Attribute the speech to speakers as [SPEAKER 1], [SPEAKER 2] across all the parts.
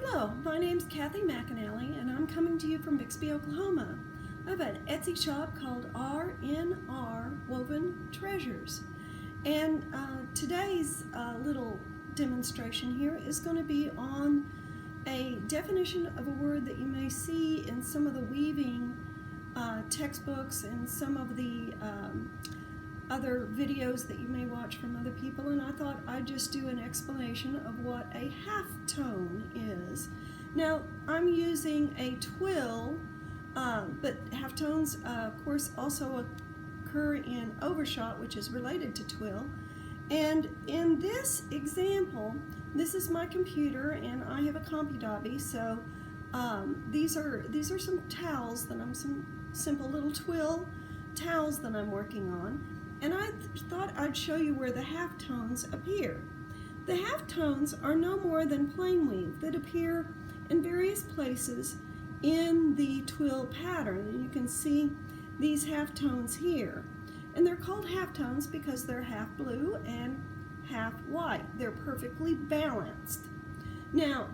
[SPEAKER 1] Hello, my name's Kathy McAnally, and I'm coming to you from Bixby, Oklahoma. I have an Etsy shop called RNR Woven Treasures, and today's little demonstration here is going to be on a definition of a word that you may see in some of the weaving textbooks and some of the other videos that you may watch from other people, and I thought I'd just do an explanation of what a halftone is. Now, I'm using a twill, but halftones, of course, also occur in overshot, which is related to twill. And in this example, this is my computer, and I have a CompuDobby, so these are some towels that some simple little twill towels that I'm working on. And I thought I'd show you where the halftones appear. The halftones are no more than plain weave that appear in various places in the twill pattern. And you can see these halftones here. And they're called halftones because they're half blue and half white. They're perfectly balanced. Now,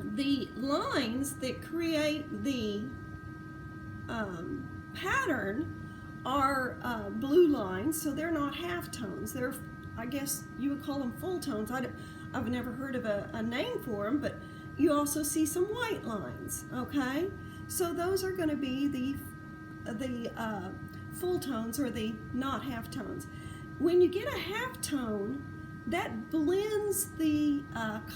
[SPEAKER 1] the lines that create the pattern are blue lines, so they're not halftones. They're, I guess you would call them full tones. I've never heard of a name for them, but you also see some white lines, okay? So those are going to be the full tones, or the not halftones. When you get a halftone, that blends the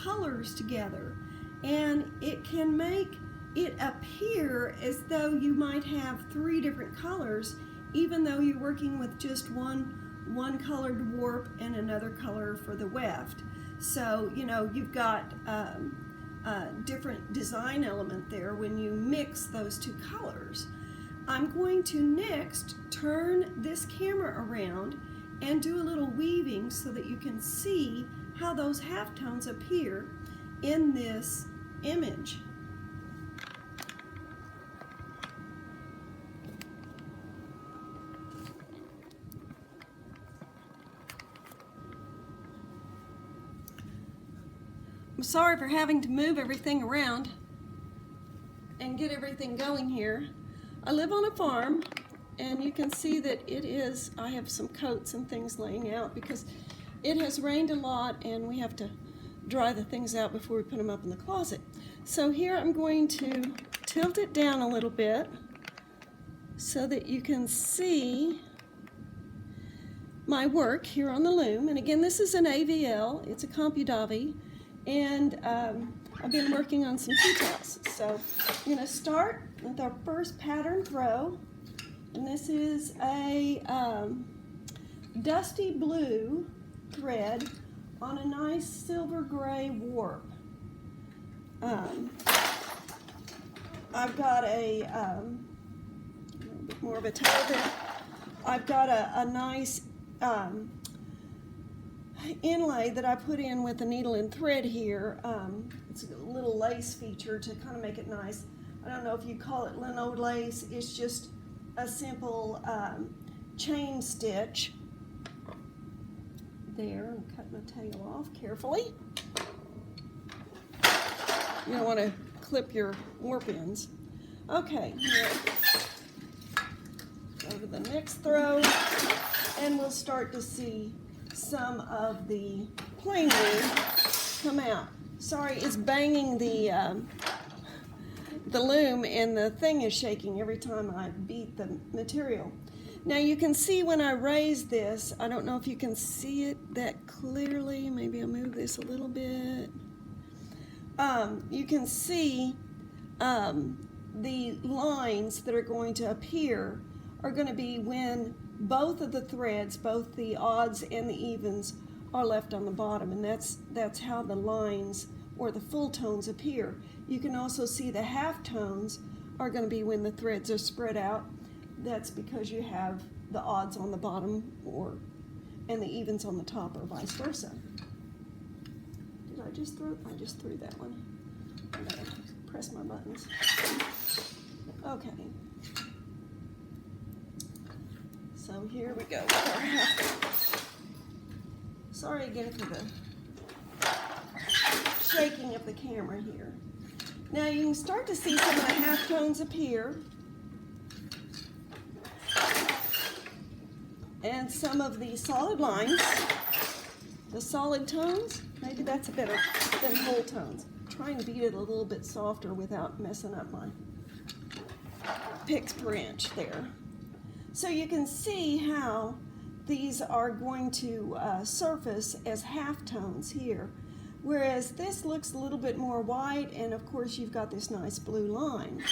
[SPEAKER 1] colors together, and it can make it appear as though you might have three different colors, even though you're working with just one colored warp and another color for the weft. So, you know, you've got a different design element there when you mix those two colors. I'm going to next turn this camera around and do a little weaving so that you can see how those halftones appear in this image. I'm sorry for having to move everything around and get everything going here. I live on a farm, and you can see that I have some coats and things laying out because it has rained a lot and we have to dry the things out before we put them up in the closet. So here I'm going to tilt it down a little bit so that you can see my work here on the loom. And again, this is an AVL, it's a CompuDobby. And I've been working on some tea towels. So I'm going to start with our first pattern throw. And this is a dusty blue thread on a nice silver gray warp. I've got a little bit more of a tail there. I've got a nice inlay that I put in with a needle and thread here. It's a little lace feature to kind of make it nice. I don't know if you call it lino lace. It's just a simple chain stitch. There, I'm cutting the tail off carefully. You don't want to clip your warp ends. Okay, here. Go to the next throw, and we'll start to see some of the plain weave come out. Sorry, it's banging the loom, and the thing is shaking every time I beat the material. Now you can see when I raise this, I don't know if you can see it that clearly. Maybe I'll move this a little bit. You can see the lines that are going to appear are going to be when both of the threads, both the odds and the evens, are left on the bottom, and that's how the lines or the full tones appear. You can also see the halftones are going to be when the threads are spread out. That's because you have the odds on the bottom and the evens on the top, or vice versa. Did I just throw? I just threw that one. I'm going to press my buttons. Okay. So here we go. Sorry again for the shaking of the camera here. Now you can start to see some of the halftones appear, and some of the solid lines, the solid tones. Maybe that's better than whole tones. Try and beat it a little bit softer without messing up my picks per inch there. So you can see how these are going to surface as halftones here, whereas this looks a little bit more white, and of course you've got this nice blue line,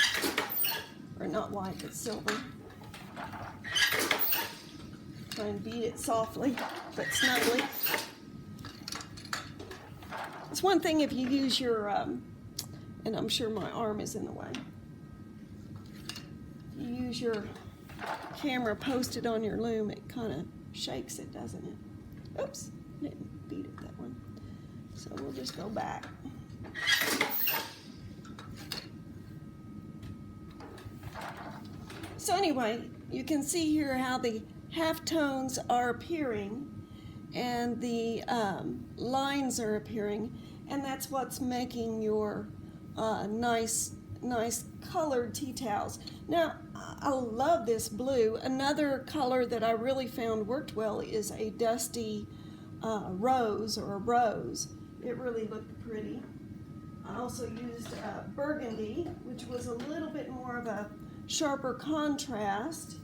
[SPEAKER 1] or not white but silver. Try and beat it softly but snugly. It's one thing if you use your, and I'm sure my arm is in the way, you use your camera posted on your loom, it kind of shakes it, doesn't it? Oops, didn't beat it that one. So we'll just go back. So anyway, you can see here how the halftones are appearing and the lines are appearing, and that's what's making your nice colored tea towels. Now, I love this blue. Another color that I really found worked well is a dusty rose, or a rose. It really looked pretty. I also used burgundy, which was a little bit more of a sharper contrast,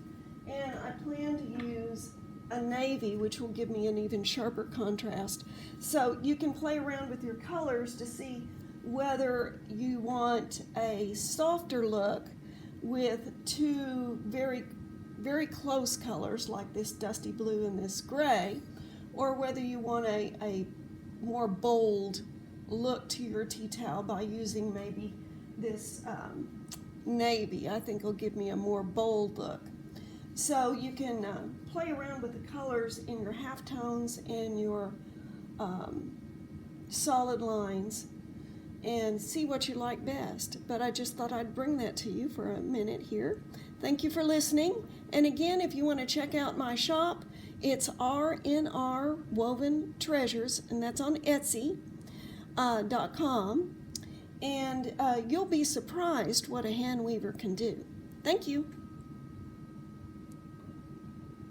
[SPEAKER 1] and I plan to use a navy, which will give me an even sharper contrast. So you can play around with your colors to see whether you want a softer look with two very close colors like this dusty blue and this gray, or whether you want a more bold look to your tea towel by using maybe this navy. I think it'll give me a more bold look. So you can play around with the colors in your halftones and your solid lines and see what you like best. But I just thought I'd bring that to you for a minute here. Thank you for listening. And again, if you want to check out my shop, it's RNR Woven Treasures, and that's on Etsy.com. And you'll be surprised what a hand weaver can do. Thank you.